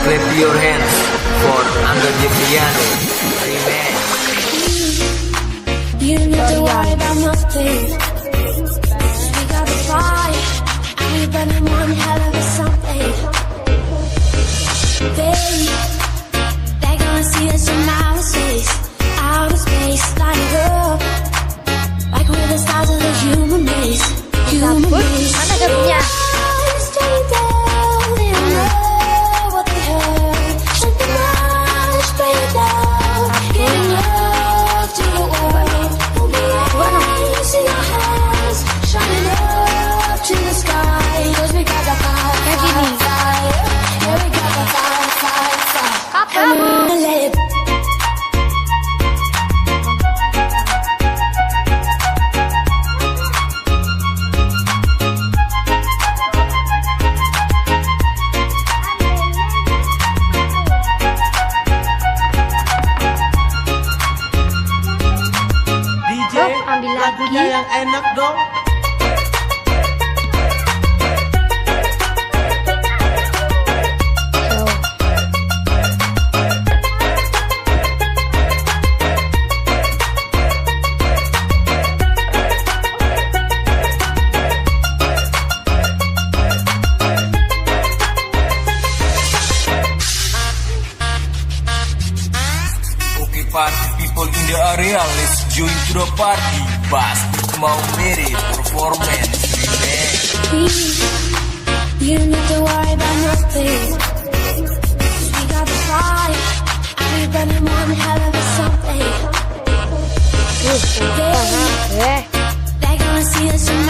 Clap your hands for Angga Jeffriano Remix. You don't have to worry about nothing. We got the fire, and we burning one hell of a something. Baby, they're gonna see us from outer space, light up like we're the stars of the human race. Human race. Mana gabungnya? Ambil lagunya yang enak dong. Okay, party people in the area, let's join to the party. Bast mau mirip performance remix. You don't have to worry about nothing. We got the fire, and we burning one hell of a something. They're gonna see us from